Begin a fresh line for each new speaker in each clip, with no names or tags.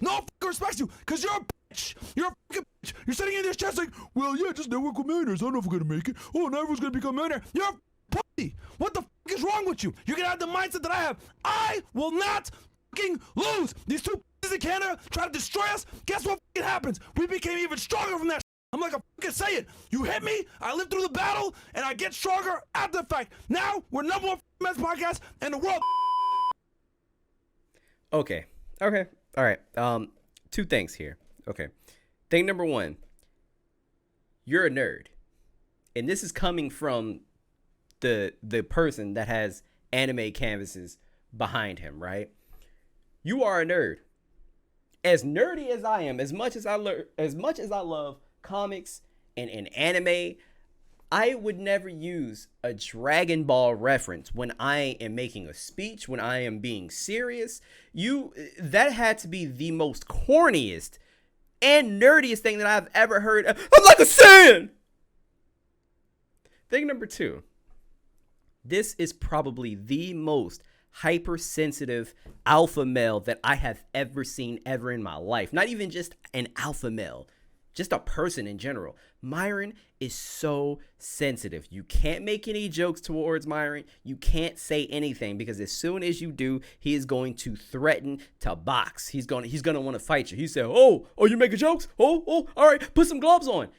No one fucking respects you because you're a bitch. You're a fucking bitch. You're sitting in this chest like, well, yeah, just network with millionaires. I don't know if we're going to make it. Oh, now everyone's going to become a millionaire. You're a pussy. What the fuck is wrong with you? You can have the mindset that I have. I will not fucking lose. These two pieces in Canada try to destroy us. Guess what fucking happens? We became even stronger from that. I'm like, I fucking say it. You hit me, I live through the battle, and I get stronger after the fact. Now, we're number one men's podcast in the world.
Okay. All right. Two things here. Okay. Thing number one, you're a nerd. And this is coming from the person that has anime canvases behind him, right? You are a nerd. As nerdy as I am, as much as I love comics and anime, I would never use a Dragon Ball reference when I am making a speech, when I am being serious. That had to be the most corniest and nerdiest thing that I've ever heard. I'm like a Saiyan! Thing number two. This is probably the most hypersensitive alpha male that I have ever seen ever in my life. Not even just an alpha male, just a person in general. Myron is so sensitive. You can't make any jokes towards Myron. You can't say anything because as soon as you do, he is going to threaten to box. He's gonna want to fight you. He said, "Oh, you making jokes? Oh, all right, put some gloves on."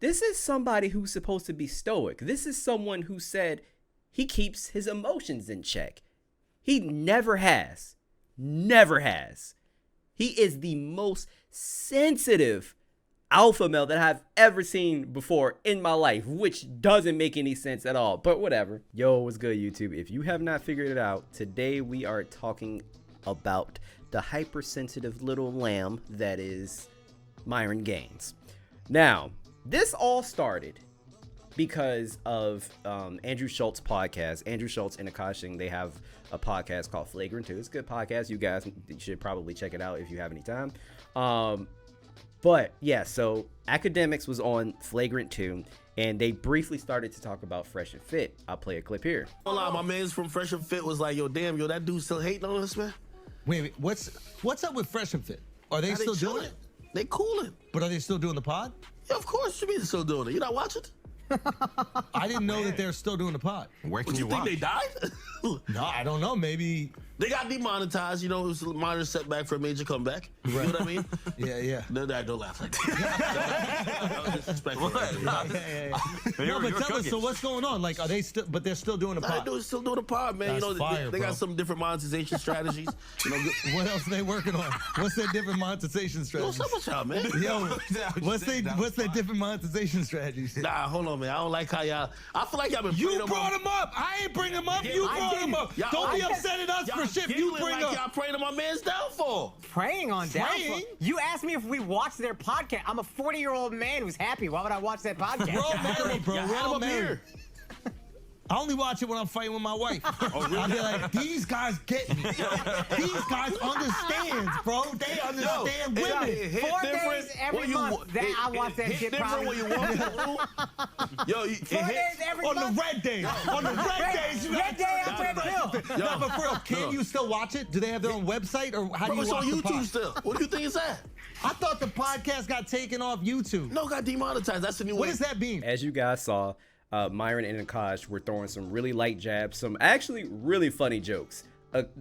This is somebody who's supposed to be stoic. This is someone who said he keeps his emotions in check. He never has. Never has. He is the most sensitive alpha male that I've ever seen before in my life, which doesn't make any sense at all, but whatever. Yo, what's good, YouTube? If you have not figured it out, today we are talking about the hypersensitive little lamb that is Myron Gaines. Now, this all started because of Andrew Schultz's podcast. Andrew Schultz and Akash Singh, they have a podcast called Flagrant 2. It's a good podcast. You guys should probably check it out if you have any time. But yeah, so Academics was on Flagrant 2, and they briefly started to talk about Fresh and Fit. I'll play a clip here.
Hold on, my man's from Fresh and Fit was like, yo, damn, that dude still hating on us, man.
Wait, what's up with Fresh and Fit? Are they still doing it?
They cooling.
But are they still doing the pod?
Yeah, of course, you mean they're still doing it. You not watching?
I didn't know that they're still doing the pod.
Where can
What, you think
watch?
they died?
No, I don't know. Maybe.
They got demonetized, you know, it was a minor setback for a major comeback. You know what I mean?
Yeah.
No, don't laugh like that. That was disrespectful.
No, but tell us, so what's going on? Like, are they still, but they're still doing the pod?
They're still doing the pod, man.
That's
you know,
fire,
they
bro.
got some different monetization strategies. You know,
What else are they working on? What's their different monetization
what's
strategies?
up with y'all, man?
Yo, what's their different monetization strategies?
Nah, hold on, man. I don't like how y'all. I feel like y'all been.
You brought him up. I ain't bring him up.
Yeah,
You
I
brought
did.
him up.
Y'all-
Don't be
I-
upset at us for shit you bring
like
up.
y'all praying to my man's downfall.
Preying on downfall.
Preying?
You asked me if we watched their podcast. I'm a 40-year-old man who's happy. Why would I watch that podcast?
We're all married, bro.
Y'all
We're
had
all
him up
married.
here.
I only watch it when I'm fighting with my wife. I'll be like, these guys get me. These guys understand, bro. They understand
Yo,
women.
it hit
4
different
days every
when you
month
wa-
that
it-
I watch
it
that
hit
shit
different
probably.
when you walk in the room. Yo, it
4
hit.
days every
On
month.
the red days. On the red days, you
Red day on Red Pill.
No, but for real, can you still watch it? Do they have their own website, or how do
Bro,
you
it's
watch
on
the
YouTube
pod?
still. What do you think it's at?
I thought the podcast got taken off YouTube.
No, it got demonetized. That's the new
What
way.
does that mean?
As you guys saw, Myron and Akash were throwing some really light jabs, some actually really funny jokes.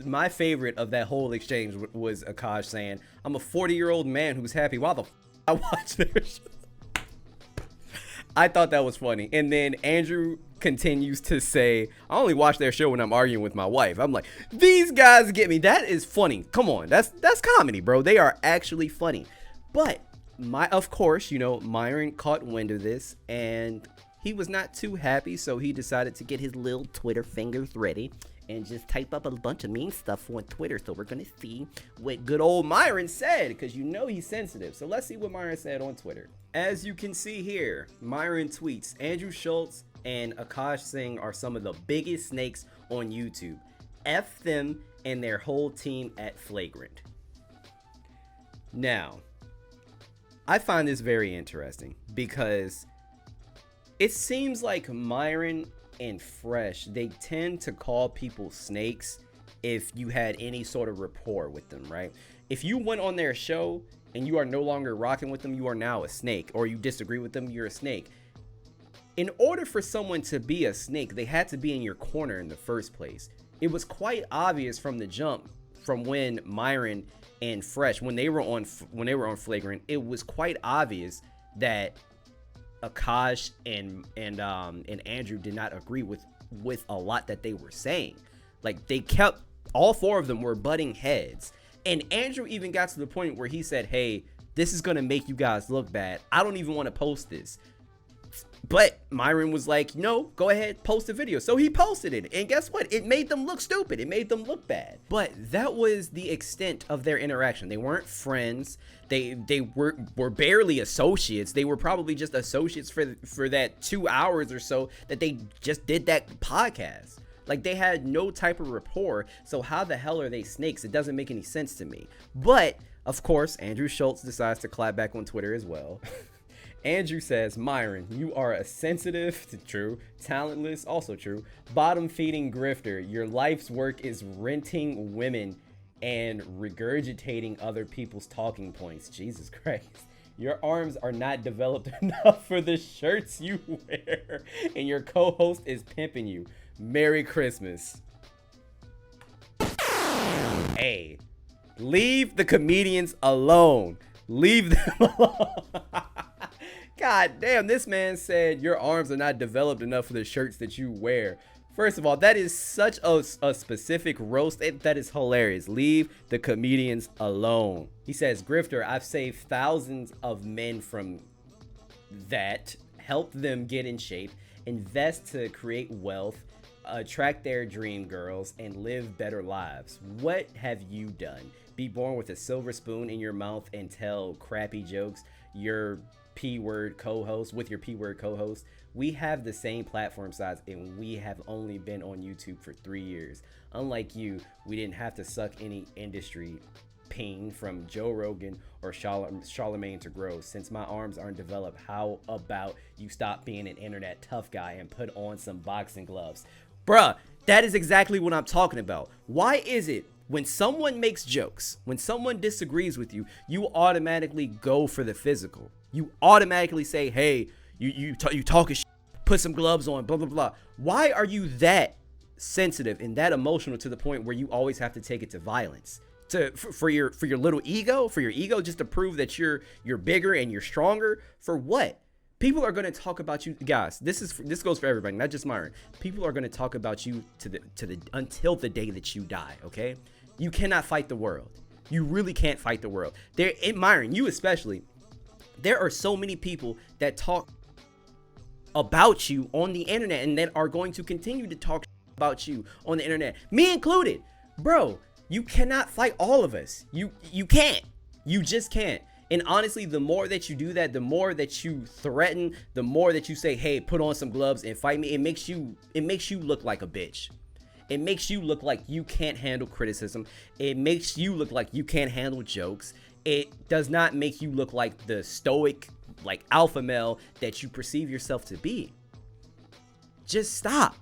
My favorite of that whole exchange was Akash saying, "I'm a 40-year-old man who's happy. Why the I watch their show?" I thought that was funny. And then Andrew continues to say, "I only watch their show when I'm arguing with my wife." I'm like, these guys get me. That is funny. Come on, that's comedy, bro. They are actually funny. But of course, you know, Myron caught wind of this and he was not too happy, so he decided to get his little Twitter fingers ready and just type up a bunch of mean stuff on Twitter. So we're gonna see what good old Myron said, because you know he's sensitive. So let's see what Myron said on Twitter. As you can see here, Myron tweets, "Andrew Schultz and Akash Singh are some of the biggest snakes on YouTube. F them and their whole team at Flagrant." Now, I find this very interesting because it seems like Myron and Fresh, they tend to call people snakes if you had any sort of rapport with them, right? If you went on their show and you are no longer rocking with them, you are now a snake, or you disagree with them, you're a snake. In order for someone to be a snake, they had to be in your corner in the first place. It was quite obvious from the jump, from when Myron and Fresh, when they were on Flagrant, it was quite obvious that Akash and Andrew did not agree with a lot that they were saying. Like, they kept, all four of them were butting heads. And Andrew even got to the point where he said, hey, this is going to make you guys look bad. I don't even want to post this. But Myron was like, no, go ahead, post a video. So he posted it. And guess what? It made them look stupid. It made them look bad. But that was the extent of their interaction. They weren't friends. They were barely associates. They were probably just associates for that 2 hours or so that they just did that podcast. Like, they had no type of rapport. So how the hell are they snakes? It doesn't make any sense to me. But, of course, Andrew Schultz decides to clap back on Twitter as well. Andrew says, Myron, you are a sensitive, true, talentless, also true, bottom-feeding grifter. Your life's work is renting women and regurgitating other people's talking points. Jesus Christ. Your arms are not developed enough for the shirts you wear, and your co-host is pimping you. Merry Christmas. Hey, leave the comedians alone. Leave them alone. God damn, this man said your arms are not developed enough for the shirts that you wear. First of all, that is such a specific roast. That is hilarious. Leave the comedians alone. He says, Grifter, I've saved thousands of men from that. Help them get in shape. Invest to create wealth. Attract their dream girls and live better lives. What have you done? Be born with a silver spoon in your mouth and tell crappy jokes. Your P-word co-host with your P-word co-host. We have the same platform size and we have only been on YouTube for 3 years. Unlike you, we didn't have to suck any industry ping from Joe Rogan or Charlemagne to grow. Since my arms aren't developed, how about you stop being an internet tough guy and put on some boxing gloves? Bruh, that is exactly what I'm talking about. Why is it when someone makes jokes, when someone disagrees with you, you automatically go for the physical? You automatically say, hey, you talking shit, put some gloves on, blah, blah, blah. Why are you that sensitive and that emotional to the point where you always have to take it to violence? For your little ego, just to prove that you're bigger and you're stronger? For what? People are going to talk about you, guys. This goes for everybody, not just Myron. People are going to talk about you until the day that you die, okay? You cannot fight the world. You really can't fight the world. Myron, you especially. There are so many people that talk about you on the internet and that are going to continue to talk about you on the internet, me included. Bro, you cannot fight all of us. You can't. You just can't. And honestly, the more that you do that, the more that you threaten, the more that you say, hey, put on some gloves and fight me, it makes you look like a bitch. It makes you look like you can't handle criticism. It makes you look like you can't handle jokes. It does not make you look like the stoic, like alpha male that you perceive yourself to be. Just stop.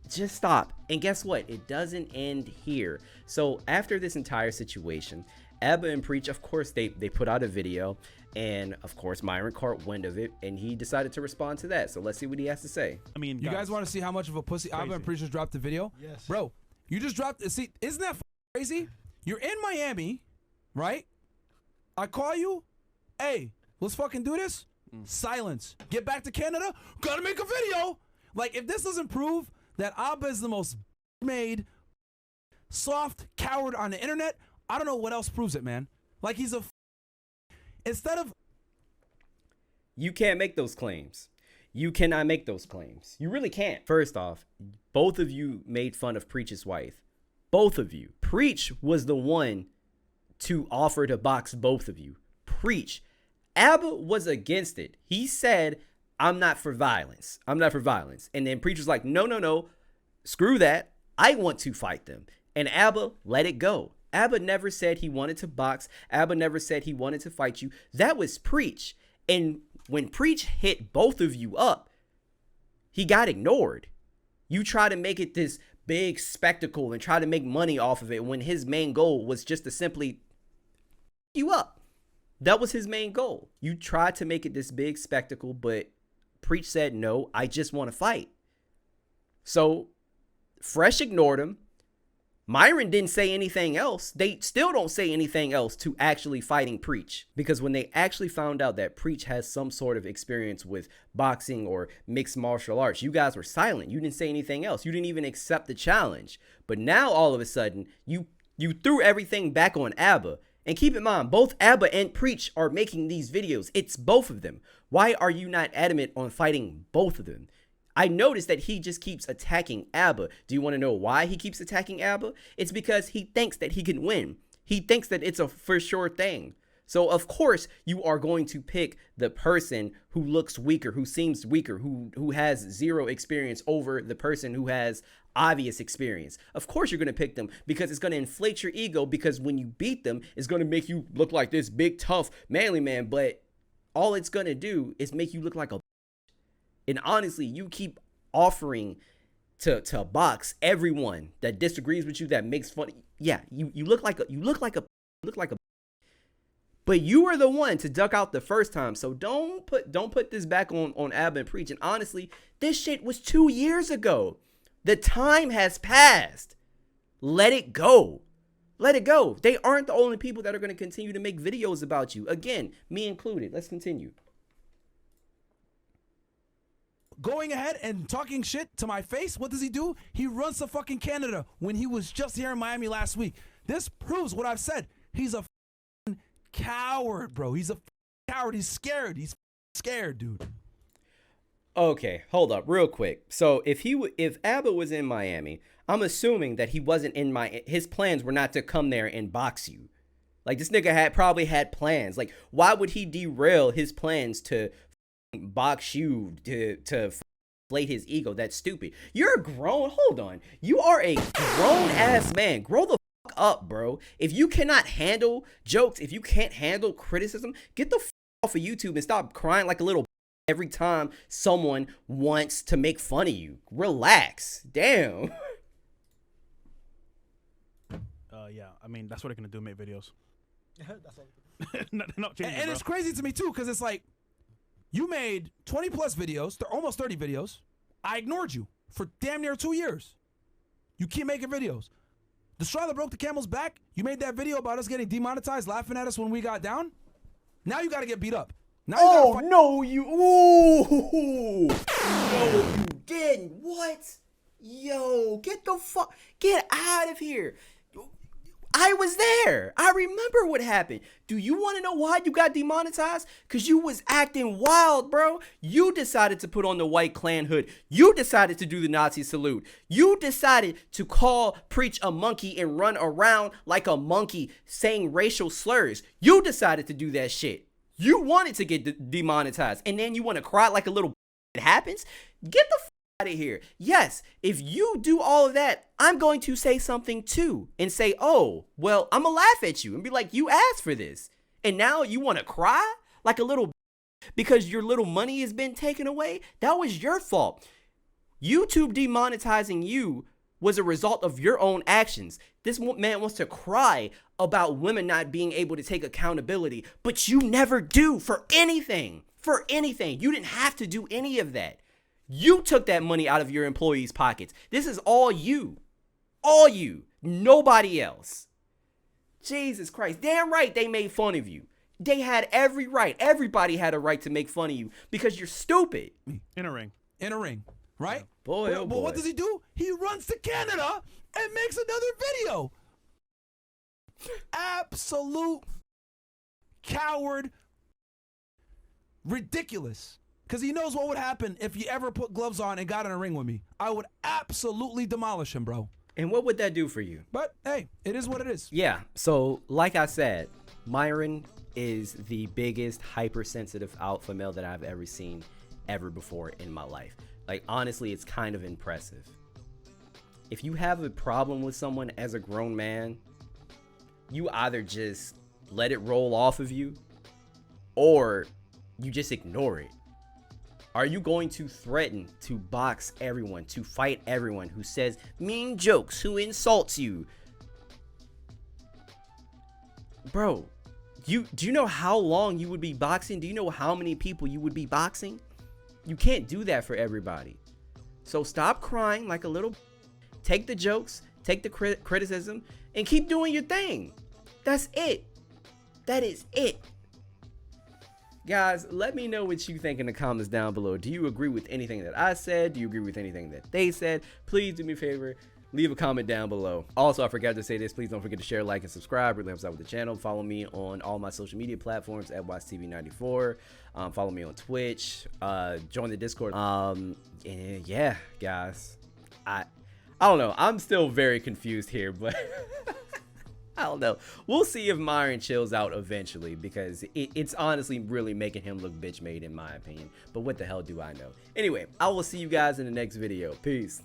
Just stop. And guess what? It doesn't end here. So after this entire situation, Abba and Preach, of course, they put out a video, and of course Myron caught wind of it, and he decided to respond to that. So let's see what he has to say.
I mean, you guys want to see how much of a pussy Abba and Preach just dropped the video?
Yes.
Bro, you just dropped. See, isn't that crazy? You're in Miami, right? I call you, hey, let's fucking do this. Silence. Get back to Canada. Gotta make a video. Like, if this doesn't prove that Abba is the most made, soft coward on the internet, I don't know what else proves it, man. Like, he's instead of.
You can't make those claims. You cannot make those claims. You really can't. First off, both of you made fun of Preach's wife. Both of you. Preach was the one to offer to box both of you. Preach. Abba was against it. He said, I'm not for violence. I'm not for violence. And then Preach was like, no. Screw that. I want to fight them. And Abba let it go. Abba never said he wanted to box. Abba never said he wanted to fight you. That was Preach. And when Preach hit both of you up, he got ignored. You try to make it this big spectacle and try to make money off of it when his main goal was just to simply you up. That was his main goal. You tried to make it this big spectacle, but Preach said, no, I just want to fight. So Fresh ignored him. Myron didn't say anything else. They still don't say anything else to actually fighting Preach. Because when they actually found out that Preach has some sort of experience with boxing or mixed martial arts, you guys were silent. You didn't say anything else. You didn't even accept the challenge. But now all of a sudden, you threw everything back on Abba. And keep in mind, both Abba and Preach are making these videos. It's both of them. Why are you not adamant on fighting both of them? I noticed that he just keeps attacking Abba. Do you want to know why he keeps attacking Abba? It's because he thinks that he can win. He thinks that it's a for sure thing. So of course you are going to pick the person who looks weaker, who seems weaker, who has zero experience over the person who has obvious experience. Of course you're going to pick them because it's going to inflate your ego, because when you beat them, it's going to make you look like this big, tough, manly man. But all it's going to do is make you look like a. And honestly, you keep offering to box everyone that disagrees with you, that makes fun. Yeah, you look like a. But you were the one to duck out the first time. So don't put this back on Abba and Preach. And honestly, this shit was 2 years ago. The time has passed. Let it go. Let it go. They aren't the only people that are going to continue to make videos about you. Again, me included. Let's continue.
Going ahead and talking shit to my face, what does he do? He runs to fucking Canada when he was just here in Miami last week. This proves what I've said. He's a coward, bro. He's a coward. He's scared. He's scared, dude.
Okay, hold up real quick. So if Abba was in Miami, I'm assuming that he wasn't in his plans were not to come there and box you. Like, this nigga probably had plans. Like, why would he derail his plans to box you to inflate his ego? That's stupid. You're a grown, hold on. You are a grown ass man. Grow the fuck up, bro. If you cannot handle jokes, if you can't handle criticism, get the fuck off of YouTube and stop crying like a little every time someone wants to make fun of you. Relax. Damn.
Yeah, I mean, that's what they're gonna do, make videos.
That's all.
not changing,
And
bro.
it's crazy to me too, because it's like, you made 20 plus videos, almost 30 videos. I ignored you for damn near 2 years. You keep making videos. The straw that broke the camel's back, you made that video about us getting demonetized, laughing at us when we got down. Now you got to get beat up. Now you
Oh,
gotta
no, you. Ooh. No, you didn't. What? Yo, get out of here. I was there. I remember what happened. Do you want to know why you got demonetized? Because you was acting wild, bro. You decided to put on the white clan hood. You decided to do the Nazi salute. You decided to call Preach a monkey and run around like a monkey saying racial slurs. You decided to do that shit. You wanted to get demonetized. And then you want to cry like a little it happens? Get the out of here. Yes, if you do all of that, I'm going to say something too and say, oh, well, I'm gonna laugh at you and be like, you asked for this. And now you want to cry like a little because your little money has been taken away? That was your fault. YouTube demonetizing you was a result of your own actions. This man wants to cry about women not being able to take accountability, but you never do for anything. For anything. You didn't have to do any of that. You took that money out of your employees' pockets. This is all you. All you. Nobody else. Jesus Christ. Damn right they made fun of you. They had every right. Everybody had a right to make fun of you because you're stupid.
In a ring.
in a ring, right?
Boy, oh boy.
But what does he do? He runs to Canada and makes another video. Absolute coward. Ridiculous. Because he knows what would happen if you ever put gloves on and got in a ring with me. I would absolutely demolish him, bro.
And what would that do for you?
But, hey, it is what it is.
Yeah, so like I said, Myron is the biggest hypersensitive alpha male that I've ever seen ever before in my life. Like, honestly, it's kind of impressive. If you have a problem with someone as a grown man, you either just let it roll off of you or you just ignore it. Are you going to threaten to box everyone, to fight everyone who says mean jokes, who insults you? Bro, do you know how long you would be boxing? Do you know how many people you would be boxing? You can't do that for everybody. So stop crying like a little. Take the jokes, take the criticism, and keep doing your thing. That's it. That is it. Guys, let me know what you think in the comments down below. Do you agree with anything that I said? Do you agree with anything that they said? Please do me a favor. Leave a comment down below. Also, I forgot to say this. Please don't forget to share, like, and subscribe. Really helps out with the channel. Follow me on all my social media platforms at WattsTV94. Follow me on Twitch. Join the Discord. And yeah, guys. I don't know. I'm still very confused here, but I don't know. We'll see if Myron chills out eventually, because it's honestly really making him look bitch made in my opinion. But what the hell do I know? Anyway, I will see you guys in the next video. Peace.